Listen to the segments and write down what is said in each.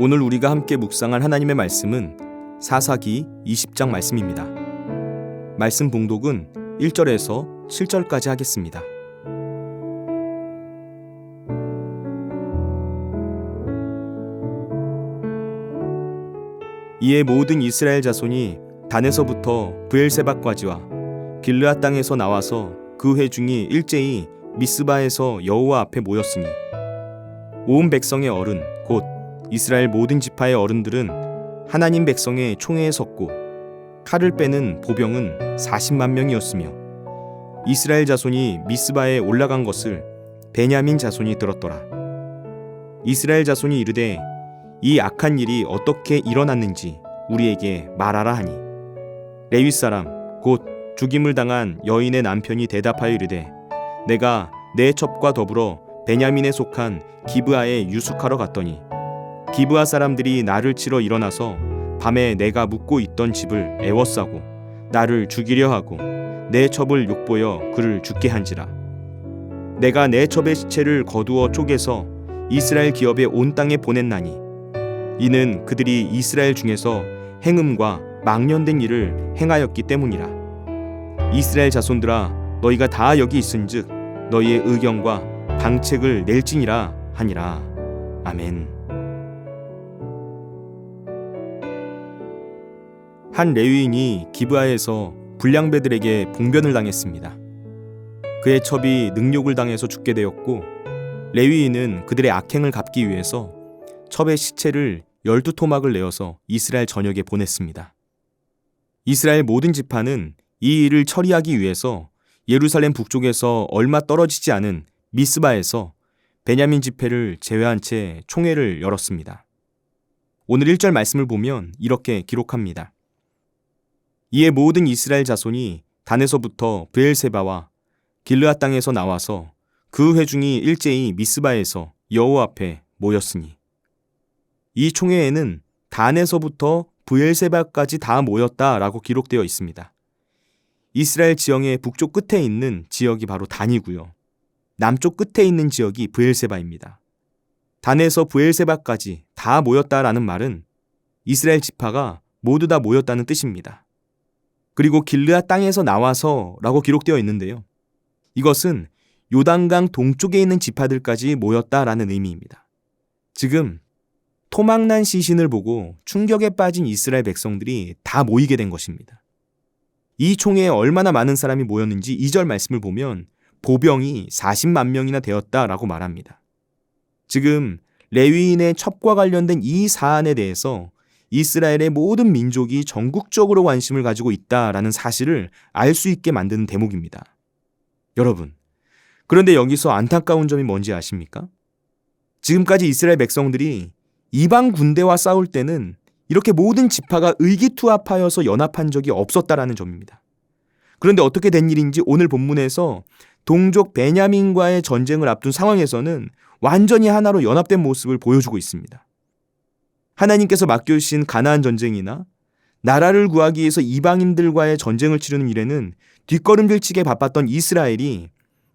오늘 우리가 함께 묵상할 하나님의 말씀은 사사기 20장 말씀입니다. 말씀 봉독은 1절에서 7절까지 하겠습니다. 이에 모든 이스라엘 자손이 단에서부터 브엘세바까지와 길르앗 땅에서 나와서 그 회중이 일제히 미스바에서 여호와 앞에 모였으니 온 백성의 어른 곧 이스라엘 모든 지파의 어른들은 하나님 백성의 총회에 섰고 칼을 빼는 보병은 40만 명이었으며 이스라엘 자손이 미스바에 올라간 것을 베냐민 자손이 들었더라. 이스라엘 자손이 이르되 이 악한 일이 어떻게 일어났는지 우리에게 말하라 하니 레위 사람 곧 죽임을 당한 여인의 남편이 대답하여 이르되 내가 내 첩과 더불어 베냐민에 속한 기브아에 유숙하러 갔더니 기브아 사람들이 나를 치러 일어나서 밤에 내가 묵고 있던 집을 애워싸고 나를 죽이려 하고 내 첩을 욕보여 그를 죽게 한지라. 내가 내 첩의 시체를 거두어 쪼개서 이스라엘 기업의 온 땅에 보냈나니 이는 그들이 이스라엘 중에서 행음과 망령된 일을 행하였기 때문이라. 이스라엘 자손들아 너희가 다 여기 있은즉 너희의 의견과 방책을 낼지니라 하니라. 아멘. 한 레위인이 기브아에서 불량배들에게 봉변을 당했습니다. 그의 첩이 능욕을 당해서 죽게 되었고 레위인은 그들의 악행을 갚기 위해서 첩의 시체를 12토막을 내어서 이스라엘 전역에 보냈습니다. 이스라엘 모든 지파는 이 일을 처리하기 위해서 예루살렘 북쪽에서 얼마 떨어지지 않은 미스바에서 베냐민 지파를 제외한 채 총회를 열었습니다. 오늘 1절 말씀을 보면 이렇게 기록합니다. 이에 모든 이스라엘 자손이 단에서부터 브엘세바와 길르앗 땅에서 나와서 그 회중이 일제히 미스바에서 여호와 앞에 모였으니 이 총회에는 단에서부터 브엘세바까지 다 모였다라고 기록되어 있습니다. 이스라엘 지형의 북쪽 끝에 있는 지역이 바로 단이고요. 남쪽 끝에 있는 지역이 브엘세바입니다. 단에서 브엘세바까지 다 모였다라는 말은 이스라엘 지파가 모두 다 모였다는 뜻입니다. 그리고 길르앗 땅에서 나와서 라고 기록되어 있는데요. 이것은 요단강 동쪽에 있는 지파들까지 모였다라는 의미입니다. 지금 토막난 시신을 보고 충격에 빠진 이스라엘 백성들이 다 모이게 된 것입니다. 이 총회에 얼마나 많은 사람이 모였는지 2절 말씀을 보면 보병이 40만 명이나 되었다라고 말합니다. 지금 레위인의 첩과 관련된 이 사안에 대해서 이스라엘의 모든 민족이 전국적으로 관심을 가지고 있다라는 사실을 알 수 있게 만드는 대목입니다. 여러분, 그런데 여기서 안타까운 점이 뭔지 아십니까? 지금까지 이스라엘 백성들이 이방 군대와 싸울 때는 이렇게 모든 지파가 의기투합하여서 연합한 적이 없었다라는 점입니다. 그런데 어떻게 된 일인지 오늘 본문에서 동족 베냐민과의 전쟁을 앞둔 상황에서는 완전히 하나로 연합된 모습을 보여주고 있습니다. 하나님께서 맡겨주신 가나안 전쟁이나 나라를 구하기 위해서 이방인들과의 전쟁을 치르는 일에는 뒷걸음질치게 바빴던 이스라엘이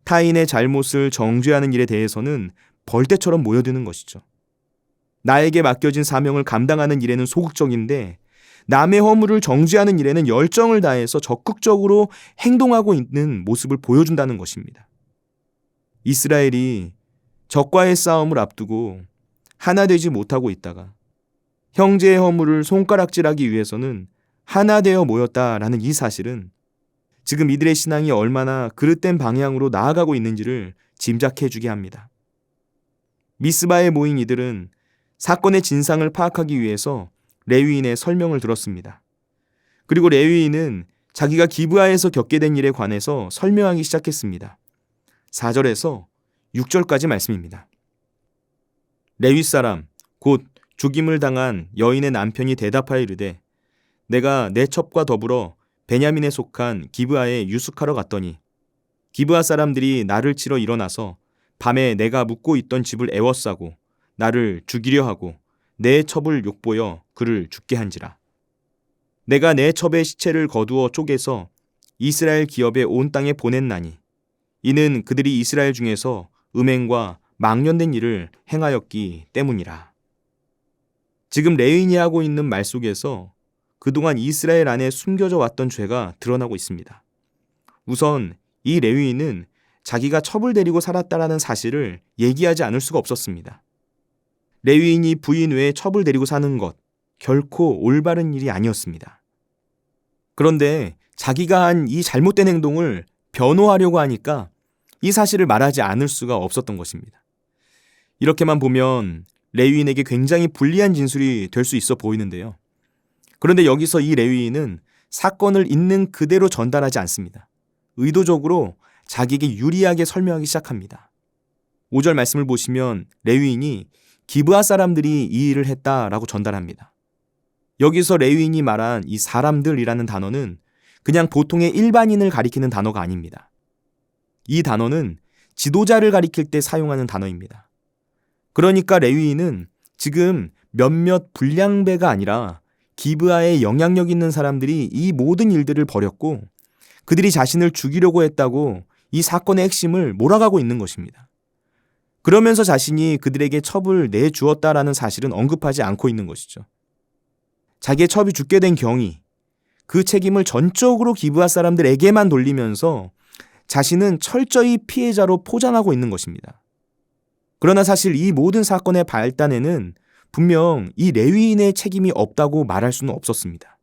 타인의 잘못을 정죄하는 일에 대해서는 벌떼처럼 모여드는 것이죠. 나에게 맡겨진 사명을 감당하는 일에는 소극적인데 남의 허물을 정죄하는 일에는 열정을 다해서 적극적으로 행동하고 있는 모습을 보여준다는 것입니다. 이스라엘이 적과의 싸움을 앞두고 하나 되지 못하고 있다가 형제의 허물을 손가락질하기 위해서는 하나 되어 모였다라는 이 사실은 지금 이들의 신앙이 얼마나 그릇된 방향으로 나아가고 있는지를 짐작해 주게 합니다. 미스바에 모인 이들은 사건의 진상을 파악하기 위해서 레위인의 설명을 들었습니다. 그리고 레위인은 자기가 기브아에서 겪게 된 일에 관해서 설명하기 시작했습니다. 4절에서 6절까지 말씀입니다. 레위 사람 곧 죽임을 당한 여인의 남편이 대답하여 이르되 내가 내 첩과 더불어 베냐민에 속한 기브아에 유숙하러 갔더니 기브아 사람들이 나를 치러 일어나서 밤에 내가 묵고 있던 집을 애워싸고 나를 죽이려 하고 내 첩을 욕보여 그를 죽게 한지라. 내가 내 첩의 시체를 거두어 쪼개서 이스라엘 기업의 온 땅에 보냈나니 이는 그들이 이스라엘 중에서 음행과 망령된 일을 행하였기 때문이라. 지금 레위인이 하고 있는 말 속에서 그동안 이스라엘 안에 숨겨져 왔던 죄가 드러나고 있습니다. 우선 이 레위인은 자기가 첩을 데리고 살았다라는 사실을 얘기하지 않을 수가 없었습니다. 레위인이 부인 외에 첩을 데리고 사는 것, 결코 올바른 일이 아니었습니다. 그런데 자기가 한 이 잘못된 행동을 변호하려고 하니까 이 사실을 말하지 않을 수가 없었던 것입니다. 이렇게만 보면 레위인에게 굉장히 불리한 진술이 될 수 있어 보이는데요. 그런데 여기서 이 레위인은 사건을 있는 그대로 전달하지 않습니다. 의도적으로 자기에게 유리하게 설명하기 시작합니다. 5절 말씀을 보시면 레위인이 기브아 사람들이 이 일을 했다라고 전달합니다. 여기서 레위인이 말한 이 사람들이라는 단어는 그냥 보통의 일반인을 가리키는 단어가 아닙니다. 이 단어는 지도자를 가리킬 때 사용하는 단어입니다. 그러니까 레위인은 지금 몇몇 불량배가 아니라 기브아에 영향력 있는 사람들이 이 모든 일들을 벌였고 그들이 자신을 죽이려고 했다고 이 사건의 핵심을 몰아가고 있는 것입니다. 그러면서 자신이 그들에게 첩을 내주었다라는 사실은 언급하지 않고 있는 것이죠. 자기의 첩이 죽게 된 경위, 그 책임을 전적으로 기브아 사람들에게만 돌리면서 자신은 철저히 피해자로 포장하고 있는 것입니다. 그러나 사실 이 모든 사건의 발단에는 분명 이 레위인의 책임이 없다고 말할 수는 없었습니다.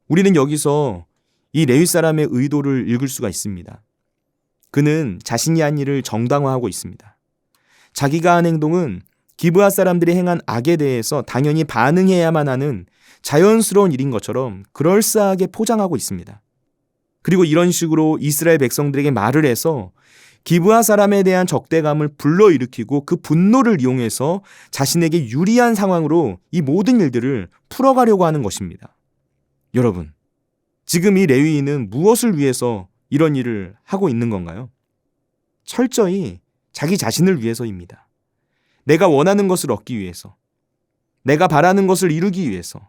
우리는 여기서 이 레위 사람의 의도를 읽을 수가 있습니다. 그는 자신이 한 일을 정당화하고 있습니다. 자기가 한 행동은 기브아 사람들이 행한 악에 대해서 당연히 반응해야만 하는 자연스러운 일인 것처럼 그럴싸하게 포장하고 있습니다. 그리고 이런 식으로 이스라엘 백성들에게 말을 해서 기브아 사람에 대한 적대감을 불러일으키고 그 분노를 이용해서 자신에게 유리한 상황으로 이 모든 일들을 풀어가려고 하는 것입니다. 여러분, 지금 이 레위인은 무엇을 위해서 이런 일을 하고 있는 건가요? 철저히 자기 자신을 위해서입니다. 내가 원하는 것을 얻기 위해서, 내가 바라는 것을 이루기 위해서,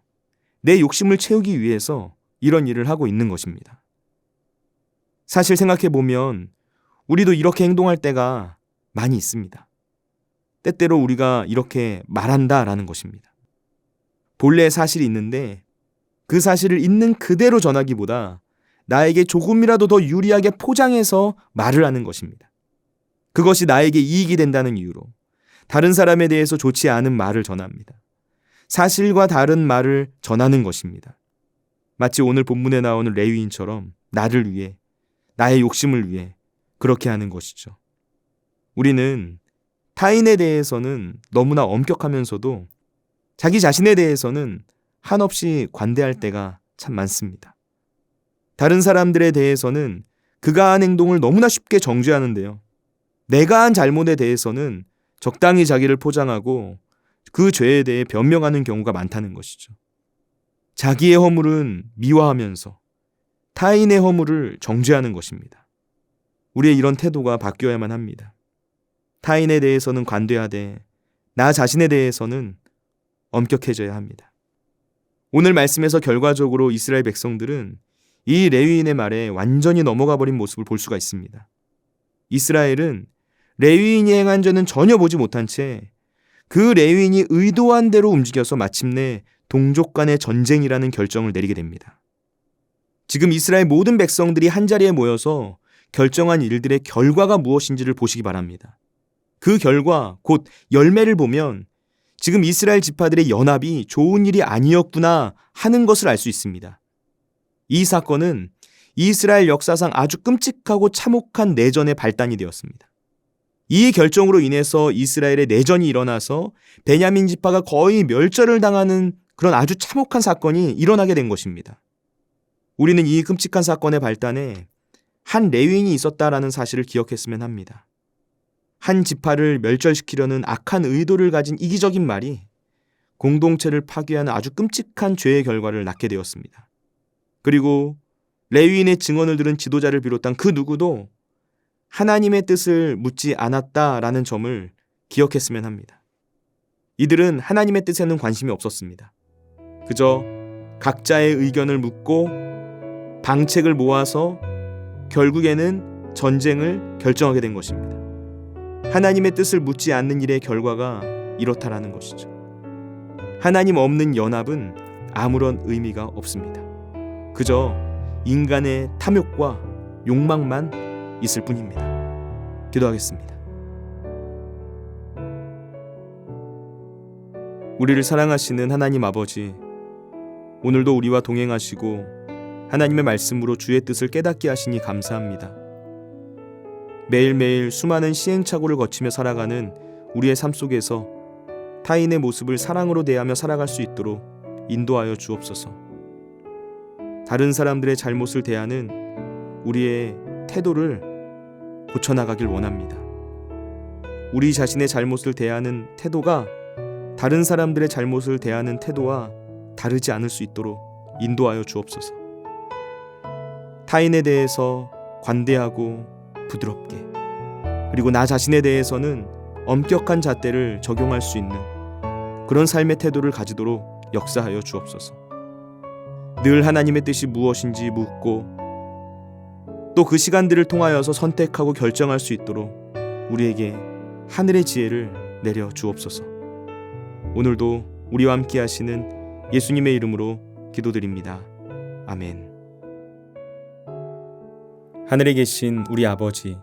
내 욕심을 채우기 위해서 이런 일을 하고 있는 것입니다. 사실 생각해보면 우리도 이렇게 행동할 때가 많이 있습니다. 때때로 우리가 이렇게 말한다라는 것입니다. 본래 사실이 있는데 그 사실을 있는 그대로 전하기보다 나에게 조금이라도 더 유리하게 포장해서 말을 하는 것입니다. 그것이 나에게 이익이 된다는 이유로 다른 사람에 대해서 좋지 않은 말을 전합니다. 사실과 다른 말을 전하는 것입니다. 마치 오늘 본문에 나오는 레위인처럼 나를 위해, 나의 욕심을 위해 그렇게 하는 것이죠. 우리는 타인에 대해서는 너무나 엄격하면서도 자기 자신에 대해서는 한없이 관대할 때가 참 많습니다. 다른 사람들에 대해서는 그가 한 행동을 너무나 쉽게 정죄하는데요. 내가 한 잘못에 대해서는 적당히 자기를 포장하고 그 죄에 대해 변명하는 경우가 많다는 것이죠. 자기의 허물은 미화하면서 타인의 허물을 정죄하는 것입니다. 우리의 이런 태도가 바뀌어야만 합니다. 타인에 대해서는 관대하되 나 자신에 대해서는 엄격해져야 합니다. 오늘 말씀에서 결과적으로 이스라엘 백성들은 이 레위인의 말에 완전히 넘어가 버린 모습을 볼 수가 있습니다. 이스라엘은 레위인이 행한 죄는 전혀 보지 못한 채 그 레위인이 의도한 대로 움직여서 마침내 동족 간의 전쟁이라는 결정을 내리게 됩니다. 지금 이스라엘 모든 백성들이 한자리에 모여서 결정한 일들의 결과가 무엇인지를 보시기 바랍니다. 그 결과, 곧 열매를 보면 지금 이스라엘 지파들의 연합이 좋은 일이 아니었구나 하는 것을 알 수 있습니다. 이 사건은 이스라엘 역사상 아주 끔찍하고 참혹한 내전의 발단이 되었습니다. 이 결정으로 인해서 이스라엘의 내전이 일어나서 베냐민 지파가 거의 멸절을 당하는 그런 아주 참혹한 사건이 일어나게 된 것입니다. 우리는 이 끔찍한 사건의 발단에 한 레위인이 있었다라는 사실을 기억했으면 합니다. 한 지파를 멸절시키려는 악한 의도를 가진 이기적인 말이 공동체를 파괴하는 아주 끔찍한 죄의 결과를 낳게 되었습니다. 그리고 레위인의 증언을 들은 지도자를 비롯한 그 누구도 하나님의 뜻을 묻지 않았다라는 점을 기억했으면 합니다. 이들은 하나님의 뜻에는 관심이 없었습니다. 그저 각자의 의견을 묻고 방책을 모아서 결국에는 전쟁을 결정하게 된 것입니다. 하나님의 뜻을 묻지 않는 일의 결과가 이렇다라는 것이죠. 하나님 없는 연합은 아무런 의미가 없습니다. 그저 인간의 탐욕과 욕망만 있을 뿐입니다. 기도하겠습니다. 우리를 사랑하시는 하나님 아버지, 오늘도 우리와 동행하시고 하나님의 말씀으로 주의 뜻을 깨닫게 하시니 감사합니다. 매일매일 수많은 시행착오를 거치며 살아가는 우리의 삶 속에서 타인의 모습을 사랑으로 대하며 살아갈 수 있도록 인도하여 주옵소서. 다른 사람들의 잘못을 대하는 우리의 태도를 고쳐나가길 원합니다. 우리 자신의 잘못을 대하는 태도가 다른 사람들의 잘못을 대하는 태도와 다르지 않을 수 있도록 인도하여 주옵소서. 타인에 대해서 관대하고 부드럽게, 그리고 나 자신에 대해서는 엄격한 잣대를 적용할 수 있는 그런 삶의 태도를 가지도록 역사하여 주옵소서. 늘 하나님의 뜻이 무엇인지 묻고 또 그 시간들을 통하여서 선택하고 결정할 수 있도록 우리에게 하늘의 지혜를 내려 주옵소서. 오늘도 우리와 함께 하시는 예수님의 이름으로 기도드립니다. 아멘. 하늘에 계신 우리 아버지,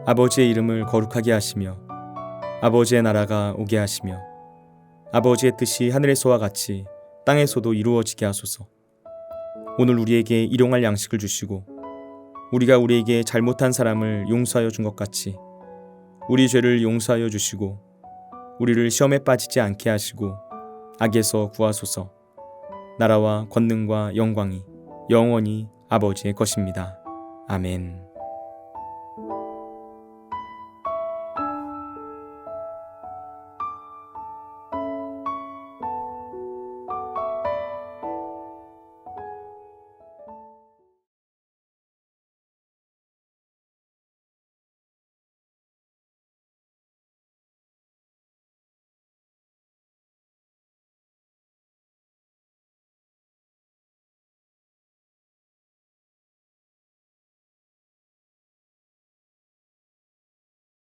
아버지의 이름을 거룩하게 하시며 아버지의 나라가 오게 하시며 아버지의 뜻이 하늘에서와 같이 땅에서도 이루어지게 하소서. 오늘 우리에게 일용할 양식을 주시고 우리가 우리에게 잘못한 사람을 용서하여 준 것 같이 우리 죄를 용서하여 주시고 우리를 시험에 빠지지 않게 하시고 악에서 구하소서. 나라와 권능과 영광이 영원히 아버지의 것입니다. 아멘.